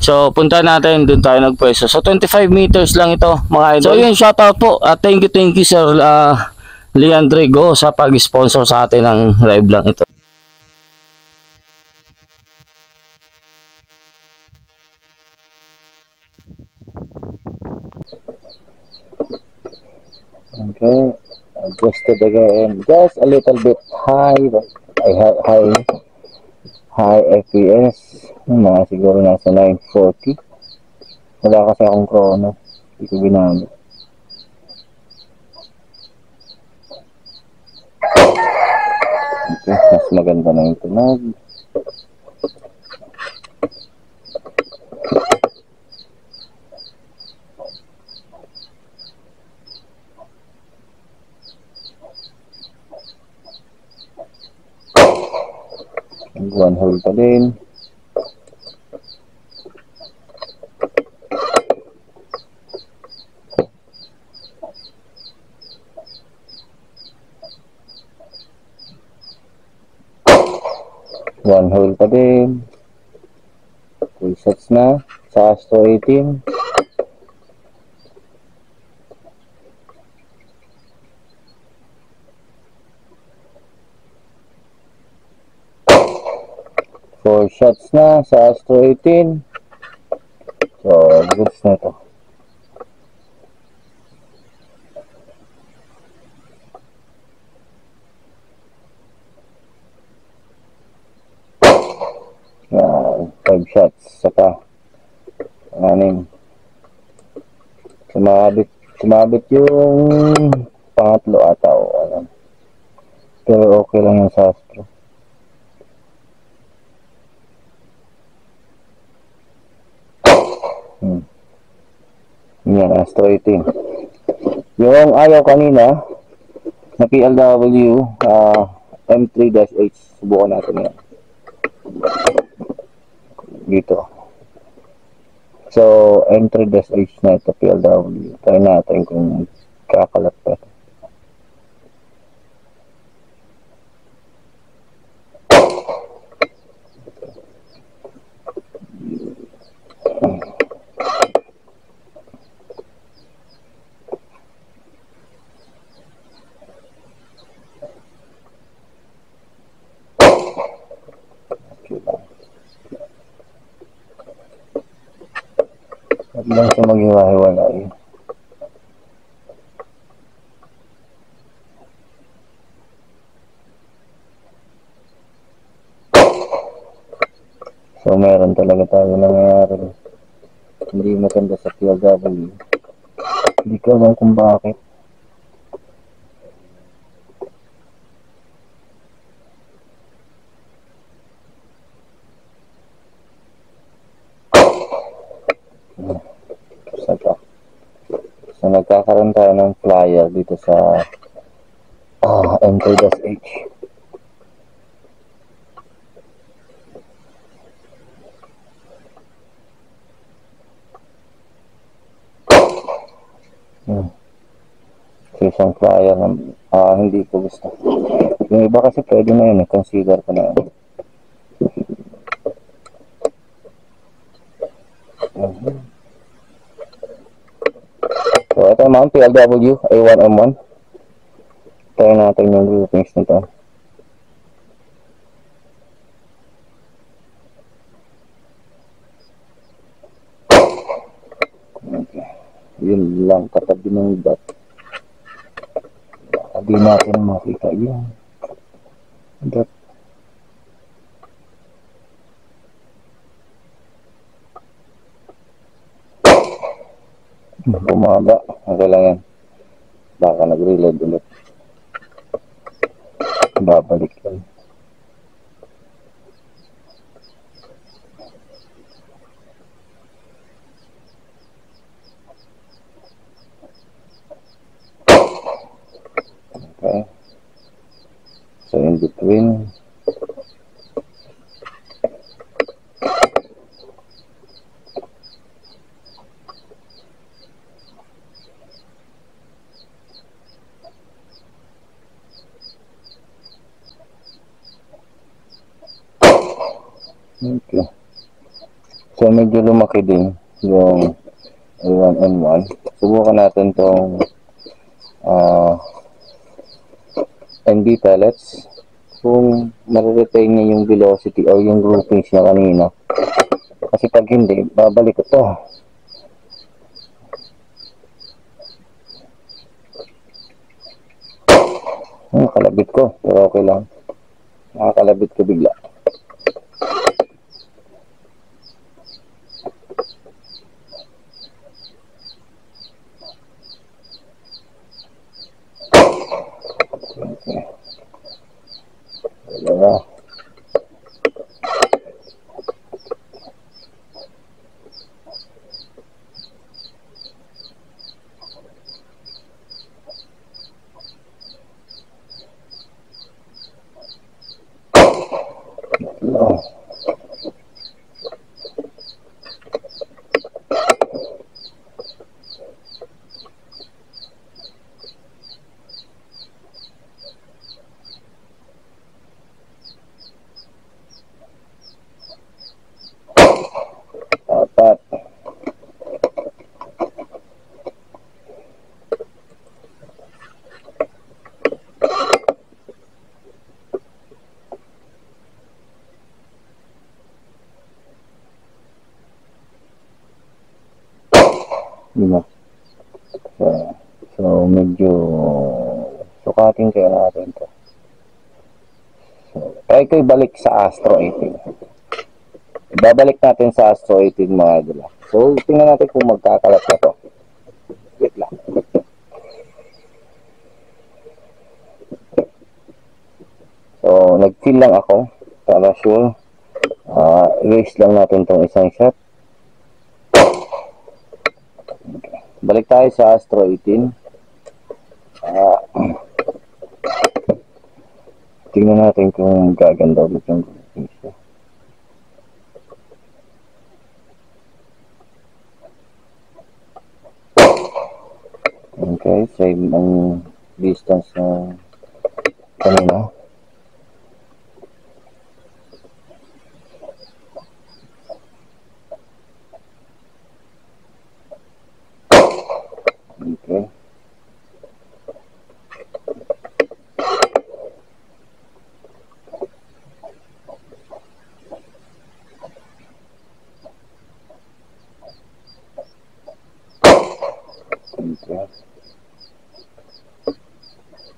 So, punta natin, doon tayo nagpwesto. So, 25 meters lang ito, mga idol. So, yun, shoutout po. Thank you, Sir Leandre Go sa pag-sponsor sa atin ng live lang ito. Okay, adjusted again. Just a little bit high. High FPS. Mga siguro nasa 940. Wala kasi akong chrono. Hindi ko ginamit. Okay, mas maganda na yung tunog. One hole pa din. One hole pa din. 3 shots na sa Astro 18. Four shots na sa Astro 18. So, goods na to. Yan, 5 shots. Saka, 6. Sumabit yung pangatlo ata o ano. Pero okay lang yung sa Astro. Yan, Astro 18. Yung ayaw kanina, na PLW, M3-H. Subukan natin yan. Dito. So, M3-H na ito, PLW. Try natin kung kakalat pa. At lang siya maghiwa-hiwalay. So, meron talaga tayo nangyayari. Hindi maganda sa PLW. Hindi ko alam kung bakit. So, nagkakaroon tayo ng flyer dito sa M3-H. Isang flyer na hindi ko gusto. Yung iba kasi pwede na yun, consider ko na yun. So, ito naman, PLW A1M1. Try natin yung groupings nito. Okay. Yun lang, katabi ng dot. Hindi natin makita yun. Dot. Bumaba. Okay lang yan. Baka nag-reload ulit. Babalik lang. Okay. So, in between. So medyo lumaki din yung A1N1. Subukan natin tong NB pellets. Kung mariretain niya yung velocity o yung groupings niya kanina. Kasi pag hindi, babalik ko to. Kalabit ko, pero okay lang. Nakakalabit ko bigla. Okay. Wala. No. Apat. Lima. So medyo sukatin kaya natin to. So, try ko ibalik sa Astro 18. Babalik natin sa Astro 18 mga idol. So tingnan natin kung magkakalat na to. Wait lang. So nag-fill lang ako para sure. Erase lang natin tong isang shot. Balik tayo sa Astro 18. Tingnan natin kung gaganda ulit yung groupings niya. Okay, same ang distance na kanina. Okay. Okay.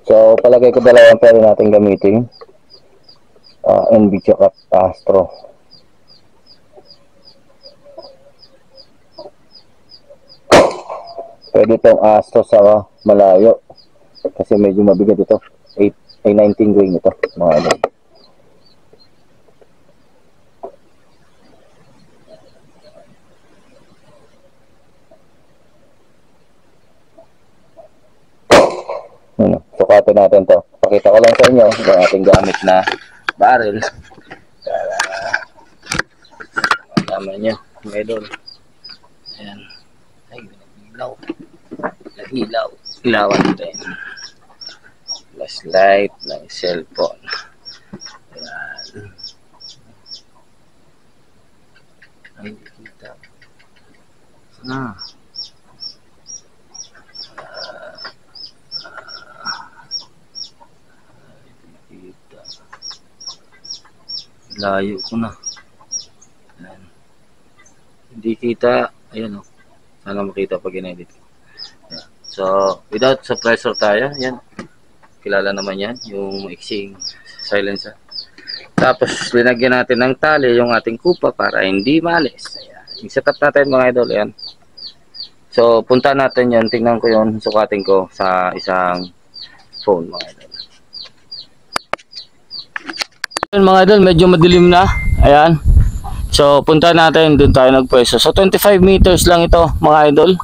So, palagay ko dalawang pwede natin gamitin. NB tsaka Astro. Pwede itong Astro sa malayo. Kasi medyo mabigat ito. 19 grain ito. Mga ano. Sukatin natin to. Pakita ko lang sa inyo yung ating gamit na barrel. Tama nyo, mga idol. Ayan. Ay, ilaw. Ilaw. Ilawan natin. Flashlight ng cellphone. Ayan. Ay, kita. Sana. Layo ko na. Ayan. Hindi kita. Ayan o. Sana makita pag in-edit ko. Ayan. So, without suppressor tayo. Ayan. Kilala naman yan. Yung mixing silencer. Tapos, linagyan natin ng tali yung ating kupa para hindi malis. Ayan. Yung setup natin mga idol. Ayan. So, punta natin yan. Tingnan ko yun. Sukatin ko sa isang phone mga idol. Mga idol, medyo madilim na. Ayan. So, punta natin. Doon tayo nagpwesto. So, 25 meters lang ito, mga idol.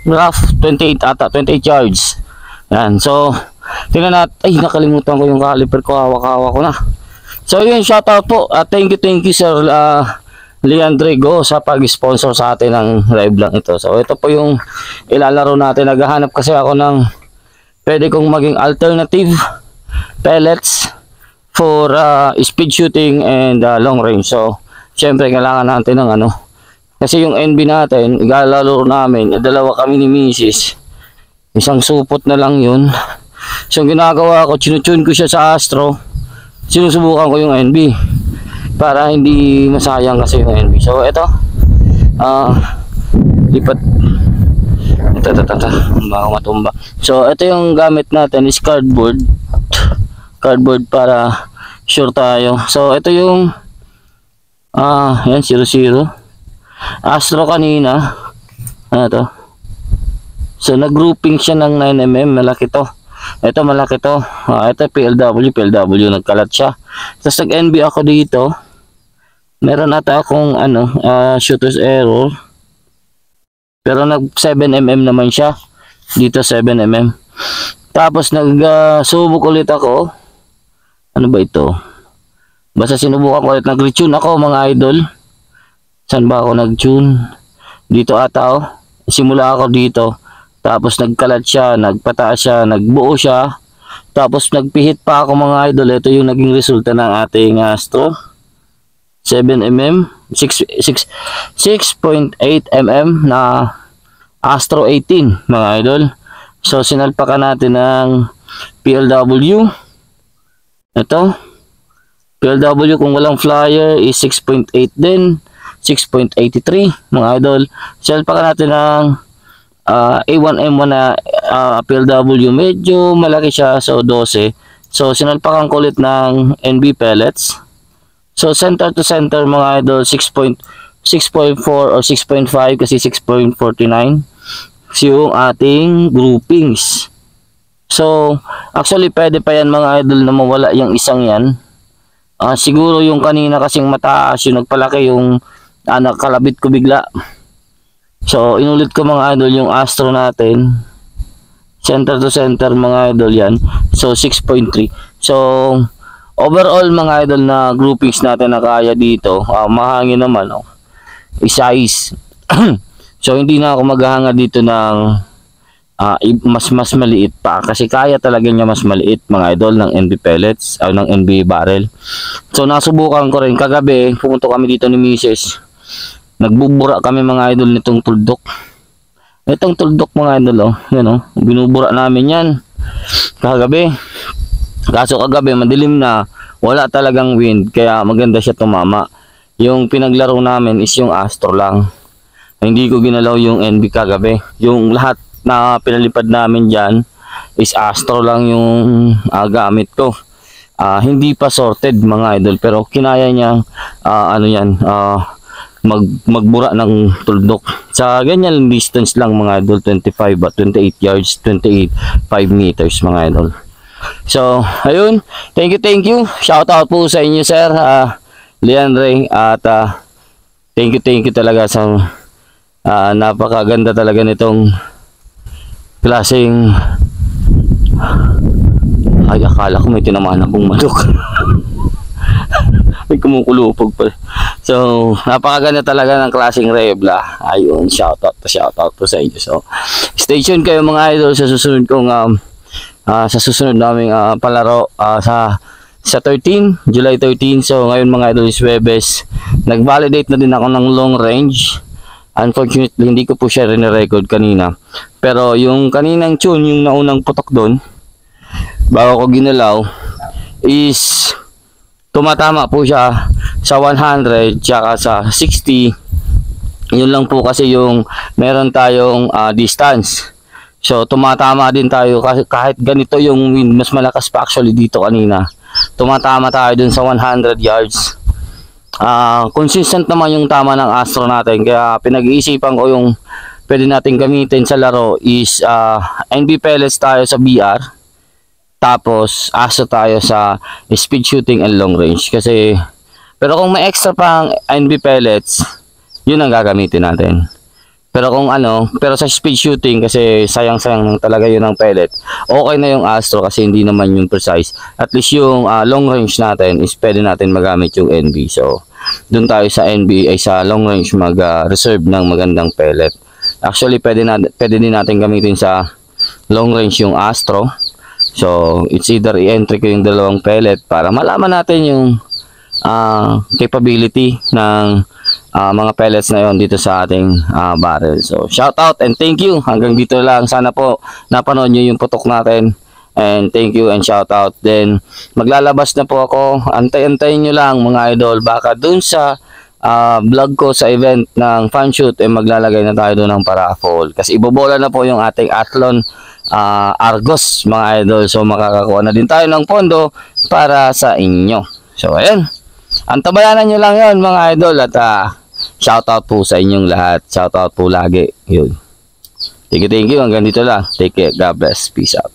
Rough, 28 ata. 28 yards. Ayan. So, tingnan natin. Ay, nakalimutan ko yung caliper ko. Hawak-hawak ko na. So, yun. Shoutout po. Thank you, Sir Leandre Go sa pag-sponsor sa atin ng live lang ito. So, ito po yung ilalaro natin. Naghahanap kasi ako ng pwede kong maging alternative pellets for speed shooting and long range. So, syempre kailangan natin ng Kasi yung NB natin, igalaro namin, dalawa kami ni Mrs. Isang supot na lang yun. So ang ginagawa ko, tinutune ko siya sa Astro. Sinusubukan ko yung NB para hindi masayang kasi yung NB. So ito, lipat. Baka matumba. So ito yung gamit natin is cardboard para sure tayo. So ito yung yan 00 Astro kanina. Ano to? So nag-grouping siya ng 9mm, malaki to. Ito malaki to. Ito PLW nagkalat siya. Tapos nag-NB ako dito. Meron ata akong shooter's error. Pero nag 7mm naman siya. Dito 7mm. Tapos nag-subok ulit ako. Ano ba ito? Basta sinubukan ko ulit. Nag-retune ako mga idol. Saan ba ako nag-tune? Dito ata Simula ako dito. Tapos nagkalat siya, nagpataas siya, nagbuo siya. Tapos nagpihit pa ako mga idol. Ito yung naging resulta ng ating Astro. 7mm, 6.8mm na Astro 18 mga idol. So sinalpakan natin ng PLW. Ito PLW kung walang flyer is 6.8 din, 6.83 mga idol. Sinalpakan natin ng A1M1 na PLW, medyo malaki siya, so 12. So sinalpakan ko ulit ng NB pellets. So center to center mga idol 6.4 or 6.5 kasi 6.49 yung ating groupings. So actually pwede pa yan mga idol na mawala yung isang yan. Siguro yung kanina kasing mataas yung nagpalaki yung nakalabit ko bigla. So inulit ko mga idol yung Astro natin. Center to center mga idol yan. So 6.3. So overall mga idol na groupings natin na kaya dito, mahangin naman size. So hindi na ako maghahanga dito ng mas maliit pa kasi kaya talaga niya mas maliit mga idol ng NB pellets o ng NB barrel. So nasubukan ko rin kagabi, pumunta kami dito ni Mrs. Nagbubura kami mga idol nitong tuldok. Itong tuldok mga idol yan binubura namin yan kagabi. Kaso kagabi madilim na, wala talagang wind kaya maganda siya tumama. Yung pinaglaro namin is yung Astro lang. Hindi ko ginalaw yung NB kagabi. Yung lahat na pinalipad namin dyan is Astro lang yung gamit ko. Hindi pa sorted mga idol pero kinaya niya magbura ng tuldok. Sa ganyan distance lang mga idol, 28 yards, 5 meters mga idol. So, ayun. Thank you. Shout out po sa inyo, sir. Leandre. At thank you talaga sa napakaganda talaga nitong klaseng akala ko may tinamaan akong manok. May kumukulupog pa. So, napakaganda talaga ng klaseng Rebla. Ayun, shout out po sa inyo. So, stay tuned kayo mga idol sa susunod kong sa susunod naming palaro sa 13, July 13. So ngayon mga idol is Webes. Nag-validate na din ako ng long range. Unfortunately hindi ko po siya rin-record kanina. Pero yung kaninang tune, yung naunang putok doon bago ko ginalaw is tumatama po siya sa 100 tsaka sa 60. Yun lang po kasi yung meron tayong distance. So tumatama din tayo kahit ganito yung wind, mas malakas pa actually dito kanina. Tumatama tayo dun sa 100 yards. Consistent naman yung tama ng Astro natin kaya pinag-iisipan ko yung pwede natin gamitin sa laro is NB pellets tayo sa BR. Tapos Astro tayo sa speed shooting and long range kasi pero kung may extra pang NB pellets, yun ang gagamitin natin. Pero pero sa speed shooting kasi sayang talaga yun ang pellet. Okay na yung Astro kasi hindi naman yung precise. At least yung long range natin is pwede natin magamit yung NB. So, dun tayo sa NB ay sa long range mag-reserve ng magandang pellet. Actually, pwede din natin gamitin sa long range yung Astro. So, it's either i-entry ko yung dalawang pellet para malaman natin yung capability ng mga pellets na yon dito sa ating barrel. So shout out and thank you. Hanggang dito lang. Sana po napanood nyo yung putok natin. And thank you and shout out. Then maglalabas na po ako. Antay-antayin nyo lang mga idol. Baka dun sa vlog ko sa event ng fan shoot, maglalagay na tayo doon ng paraffol. Kasi ibobola na po yung ating Athlon Argos mga idol. So makakakuha na din tayo ng pondo para sa inyo. So ayan. Antabayanan nyo lang yon mga idol. At shout out po sa inyong lahat. Shout out po lagi. Yun. Thank you. Hanggang dito lang. Take care. God bless. Peace out.